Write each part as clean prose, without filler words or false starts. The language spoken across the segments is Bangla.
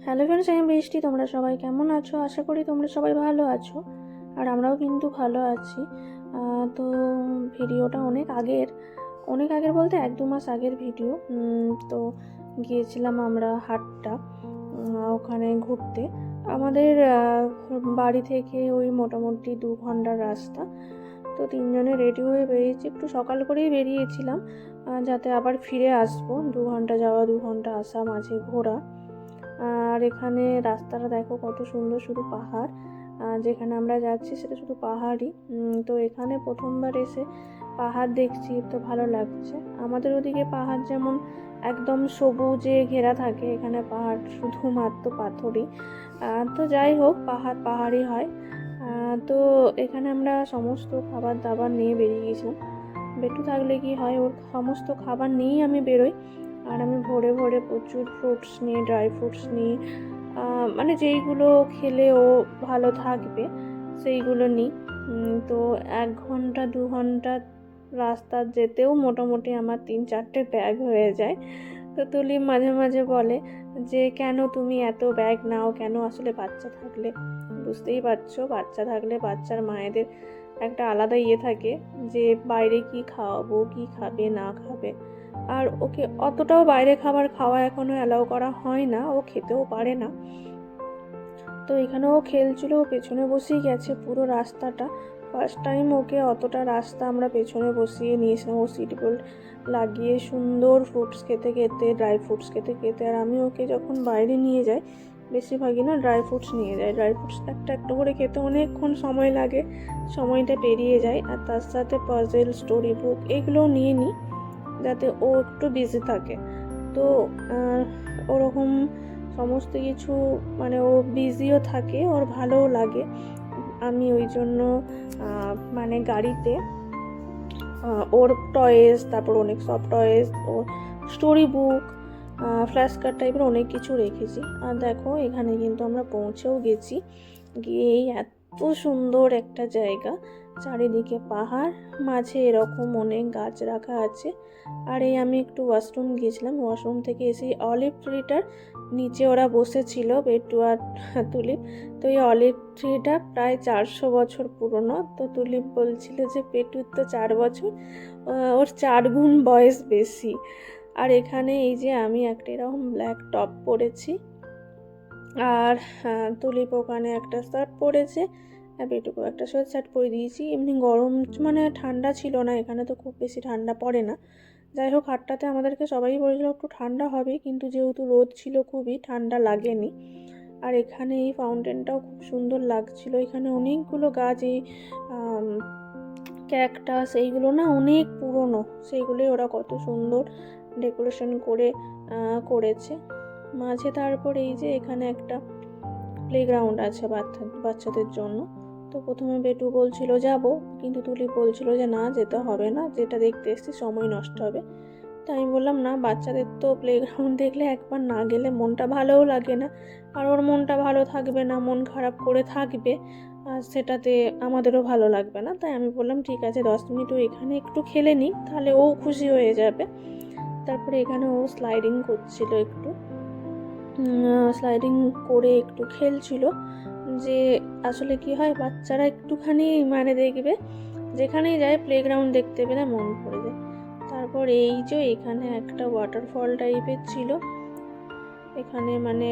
হ্যালো ফ্রেন্ডস, আমি বৃষ্টি। তোমরা সবাই কেমন আছো? আশা করি তোমরা সবাই ভালো আছো, আর আমরাও কিন্তু ভালো আছি। তো ভিডিওটা অনেক আগের বলতে 1-2 মাস আগের ভিডিও। তো গিয়েছিলাম আমরা হাটটা, ওখানে ঘুরতে। আমাদের বাড়ি থেকে ওই মোটামুটি 2 ঘন্টার রাস্তা। তো তিনজনে রেডি হয়ে বেরিয়েছি, একটু সকাল করেই বেরিয়েছিলাম যাতে আবার ফিরে আসবো। 2 ঘন্টা যাওয়া 2 ঘন্টা আসা, মাঝে ঘোরা। আর এখানে রাস্তাটা দেখো কত সুন্দর, শুধু পাহাড়। যেখানে আমরা যাচ্ছি সেটা শুধু পাহাড়ই। তো এখানে প্রথমবার এসে পাহাড় দেখছি, তো ভালো লাগছে। আমাদের ওদিকে পাহাড় যেমন একদম সবুজে ঘেরা থাকে, এখানে পাহাড় শুধুমাত্র পাথরই। তো যাই হোক, পাহাড়ই হয়। তো এখানে আমরা সমস্ত খাবার দাবার নিয়ে বেরিয়ে গেছিলাম। বেটু থাকলে কি হয়, ওর সমস্ত খাবার নিয়েই আমি বেরোই। আর আমি ভোরে ভোরে প্রচুর ফ্রুটস নিই, ড্রাই ফ্রুটস নিই, মানে যেইগুলো খেলে ও ভালো থাকবে সেইগুলো নিই। তো 1-2 ঘন্টা রাস্তা যেতেও মোটামুটি আমার 3-4টে ব্যাগ হয়ে যায়। তো তুলি মাঝে মাঝে বলে যে কেন তুমি এত ব্যাগ নাও কেন? আসলে বাচ্চা থাকলে বুঝতেই পারছো, বাচ্চা থাকলে বাচ্চার মায়েদের একটা আলাদা থাকে যে বাইরে কি খাওয়াবো, কি খাবে না খাবে। আর ওকে অতটাও বাইরে খাবার খাওয়া এখনো অ্যালাউ করা হয় না, ও খেতেও পারে না। তো এখানেও খেলছিল, ও পেছনে বসেই গেছে পুরো রাস্তাটা। ফার্স্ট টাইম ওকে অতটা রাস্তা আমরা পেছনে বসিয়ে নিয়েছিলাম, ও সিট বেল্ট লাগিয়ে সুন্দর ফ্রুটস খেতে খেতে, ড্রাই ফ্রুটস খেতে খেতে। আর আমি ওকে যখন বাইরে নিয়ে যাই বেশিরভাগই না ড্রাই ফ্রুটস নিয়ে যাই। ড্রাই ফ্রুটস একটা একটা করে খেতে অনেকক্ষণ সময় লাগে, সময়টা পেরিয়ে যায়। আর তার সাথে পাজেল, স্টোরি বুক এগুলোও নিয়ে নিই যাতে ও একটু বিজি থাকে। তো ওরকম সমস্ত কিছু, মানে ও বিজিও থাকে, ওর ভালোও লাগে। আমি ওই জন্য মানে গাড়িতে ওর টয়েস, তারপর অনেক সফট টয়েস, ওর স্টোরি বুক, ফ্ল্যাশ কার্ড টাইপের অনেক কিছু রেখেছি। আর দেখো এখানে কিন্তু আমরা পৌঁছেও গেছি। গিয়েই এত সুন্দর একটা জায়গা, চারিদিকে পাহাড়, মাঝে এরকম অনেক গাছ রাখা আছে। আর এই আমি একটু ওয়াশরুম গিয়েছিলাম, ওয়াশরুম থেকে এসে অলিভ ট্রিটার নিচে ওরা বসেছিল, বেটু আর তুলিপ। তো এই অলিভ ট্রিটা প্রায় 400 বছর পুরনো। তো তুলিপ বলছিল যে পেটুর তো 4 বছর, ওর 4 গুণ বয়স বেশি। আর এখানে এই যে আমি একটা এরকম ব্ল্যাক টপ পরেছি, আর তুলিপ ওখানে একটা শার্ট পরেছে, আর বেটুকু একটা সোয়েট শার্ট পরে দিয়েছি। এমনি গরম মানে ঠান্ডা ছিল না, এখানে তো খুব বেশি ঠান্ডা পড়ে না। যাই হোক, হাটটাতে আমাদেরকে সবাই বলেছিল একটু ঠান্ডা হবে, কিন্তু যেহেতু রোদ ছিল খুবই, ঠান্ডা লাগেনি। আর এখানে এই ফাউন্টেনটাও খুব সুন্দর লাগছিল। এখানে অনেকগুলো গাছ, এই ক্যাকটাস, এইগুলো না অনেক পুরনো, সেইগুলোই ওরা কত সুন্দর ডেকোরেশন করে করেছে মাঝে। তারপর এই যে এখানে একটা প্লেগ্রাউন্ড আছে বাচ্চাদের জন্য। তো প্রথমে বেটু বলছিল যাব, কিন্তু তুলি বলছিল যে না, যেতে হবে না, যেটা দেখতে এসেছি সময় নষ্ট হবে। তো আমি বললাম না, বাচ্চাদের তো প্লেগ্রাউন্ড দেখলে একবার না গেলে মনটা ভালোও লাগে না, আর ওর মনটা ভালো থাকবে না, মন খারাপ করে থাকবে, আর সেটাতে আমাদেরও ভালো লাগবে না। তাই আমি বললাম ঠিক আছে, 10 মিনিট ও এখানে একটু খেলে নিই, তাহলে ও খুশি হয়ে যাবে। তারপরে এখানে ও স্লাইডিং করছিল, একটু স্লাইডিং করে একটু খেলছিল। যে আসলে কি হয়, বাচ্চারা একটুখানি মানে দেখবে যেখানেই যায় প্লেগ্রাউন্ড দেখতে পেলে মন পড়ে যায়। তারপর এই যে এখানে একটা ওয়াটারফল টাইপের ছিল, এখানে মানে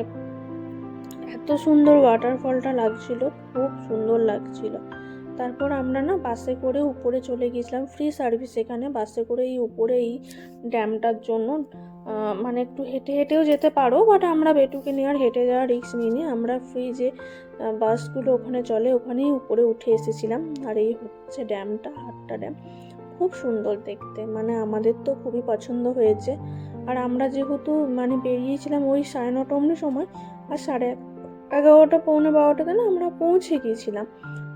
এত সুন্দর ওয়াটারফলটা লাগছিল, খুব সুন্দর লাগছিল। তারপর আমরা না বাসে করে উপরে চলে গেছিলাম, ফ্রি সার্ভিস এখানে, বাসে করে এই উপরে এই ড্যামটার জন্য। মানে একটু হেঁটে হেঁটেও যেতে পারো, বাট আমরা বেটুকে নিয়ে আর হেঁটে যাওয়ার রিস্ক নিইনি, আমরা ফ্রি যে বাসগুলো ওখানে চলে ওখানেই উপরে উঠে এসেছিলাম। আর এই হচ্ছে ড্যামটা, হাট্টা ড্যাম, খুব সুন্দর দেখতে, মানে আমাদের তো খুবই পছন্দ হয়েছে। আর আমরা যেহেতু মানে বেরিয়েছিলাম ওই 9:30 সময়, আর 11:30 পৌনে 12টাতে না আমরা পৌঁছে গিয়েছিলাম।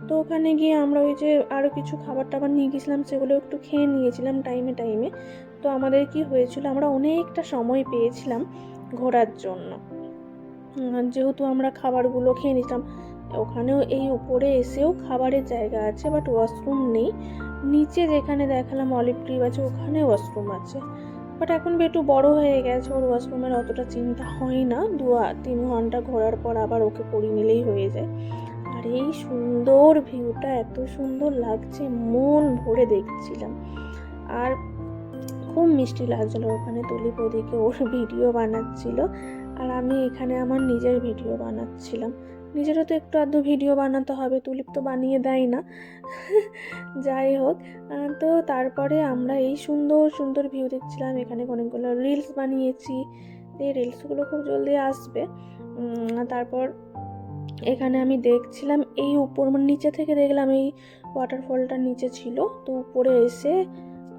তো ওখানে গিয়ে আমরা ওই যে আরও কিছু খাবার টাবার নিয়ে গেছিলাম, সেগুলো একটু খেয়ে নিয়েছিলাম টাইমে। তো আমাদের কি হয়েছিল, আমরা অনেকটা সময় পেয়েছিলাম ঘোরার জন্য, যেহেতু আমরা খাবারগুলো খেয়ে নিতাম। ওখানেও এই উপরে এসেও খাবারের জায়গা আছে, বাট ওয়াশরুম নেই। নিচে যেখানে দেখালাম অলিভ ট্রি আছে, ওখানে ওয়াশরুম আছে। বাট এখন বেটু বড় হয়ে গেছে, ওর ওয়াশরুমের অতটা চিন্তা হয় না, 2-3 ঘন্টা ঘোরার পর আবার ওকে পরিয়ে নিলেই হয়ে যায়। আর এই সুন্দর ভিউটা এত সুন্দর লাগছে, মন ভরে দেখছিলাম। আর খুব মিষ্টি লাগছিলো, ওখানে তুলিপ ওদিকে ওর ভিডিও বানাচ্ছিল আর আমি এখানে আমার নিজের ভিডিও বানাচ্ছিলাম। নিজেরও তো একটু আধটু ভিডিও বানাতে হবে, তুলিপ তো বানিয়ে দেয় না। যাই হোক, তো তারপরে আমরা এই সুন্দর সুন্দর ভিউ দেখছিলাম। এখানে অনেকগুলো রিলস বানিয়েছি, এই রিলসগুলো খুব জলদি আসবে। তারপর এখানে আমি দেখছিলাম এই উপর, মানে নিচে থেকে দেখলাম এই ওয়াটারফলটা নিচে ছিল, তো উপরে এসে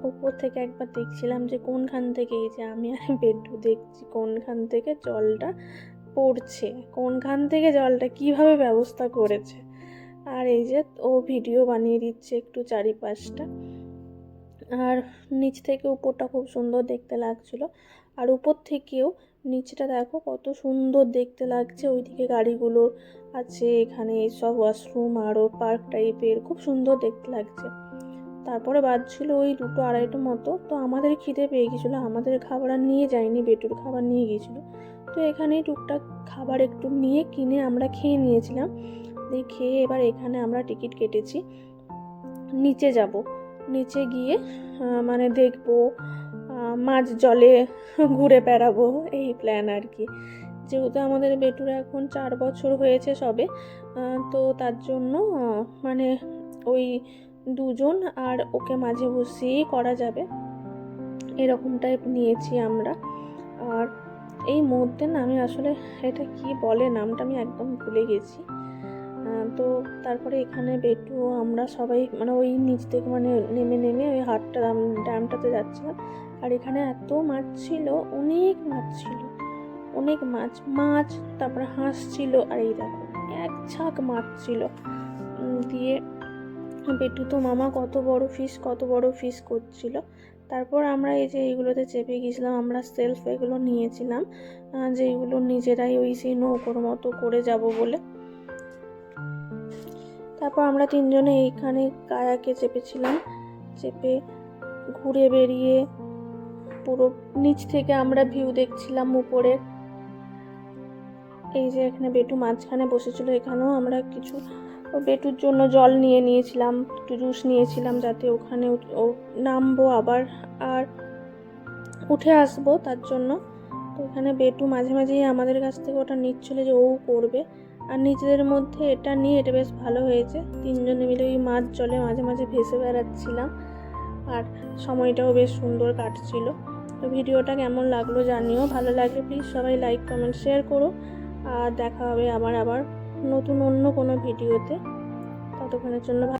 উপর থেকে একবার দেখছিলাম যে কোনখান থেকে, এই যে আমি আর বেটু দেখছি কোনখান থেকে জলটা পড়ছে, কোনখান থেকে জলটা কিভাবে ব্যবস্থা করেছে। আর এই যে ও ভিডিও বানিয়ে দিচ্ছে একটু চারিপাশটা। আর নিচ থেকে উপরটা খুব সুন্দর দেখতে লাগছিল, আর উপর থেকেও নিচটা দেখো কত সুন্দর দেখতে লাগছে। ওইদিকে গাড়িগুলো আছে, এখানে সব ওয়াশরুম আরও পার্ক টাইপের, খুব সুন্দর দেখতে লাগছে। তারপরে বাজছিল ওই 2-2:30 মতো, তো আমাদের খিদে পেয়ে গেছিলো, আমাদের খাবার আর নিয়ে যায়নি, বেটুর খাবার নিয়ে গিয়েছিলো। তো এখানেই টুকটাক খাবার একটু নিয়ে কিনে আমরা খেয়ে নিয়েছিলাম। দিয়ে খেয়ে এবার এখানে আমরা টিকিট কেটেছি, নিচে যাব, নিচে গিয়ে মানে দেখবো মাঝ জলে ঘুরে বেড়াবো, এই প্ল্যান আর কি। যেহেতু আমাদের বেটুর এখন 4 বছর হয়েছে সবে, তো তার জন্য মানে ওই 2জন আর ওকে মাঝে বসিয়েই করা যাবে, এরকম টাইপ নিয়েছি আমরা। আর এই মধ্যে না, আমি আসলে এটা কি বলে নামটা আমি একদম ভুলে গেছি। তো তারপরে এখানে বেটু আমরা সবাই মানে ওই নিচ থেকে মানে নেমে নেমে ওই হাটটা ড্যামটাতে যাচ্ছিলাম। আর এখানে এত মাছ ছিল, অনেক মাছ ছিল, অনেক মাছ, তারপরে হাঁস ছিল, আর এই দেখো এক ঝাঁক মাছ ছিল। দিয়ে বেটু তো মামা কত বড় ফিশ করছিল। তারপর আমরা এই যে এইগুলোতে চেপে গেছিলাম, আমরা সেলফ এগুলো নিয়েছিলাম, যেগুলো নিজেরাই ওই সেই নৌকোর মতো করে যাব বলে। তারপর আমরা 3জনে এইখানে কায়াকে চেপেছিলাম, চেপে ঘুরে বেরিয়ে পুরো নিচ থেকে আমরা ভিউ দেখছিলাম উপরে। এই যে এখানে বেটু মাঝখানে বসেছিল, এখানেও আমরা কিছু বেটুর জন্য জল নিয়ে নিয়েছিলাম, একটু জুস নিয়েছিলাম, যাতে ওখানে ও নামবো আবার আর উঠে আসবো তার জন্য। তো এখানে বেটু মাঝে মাঝেই আমাদের কাছ থেকে ওটা নিচ্ছিল যে ও করবে, আর নিজেদের মধ্যে এটা নিয়ে এটা বেশ ভালো হয়েছে। 3জনে মিলে ওই মাছ জলে মাঝে মাঝে ভেসে বেড়াচ্ছিলাম, আর সময়টাও বেশ সুন্দর কাটছিল। তো ভিডিওটা কেমন লাগলো জানিও, ভালো লাগলে প্লিজ সবাই লাইক কমেন্ট শেয়ার করো। আর দেখা হবে আবার নতুন অন্য কোনো ভিডিওতে। ততক্ষণের জন্য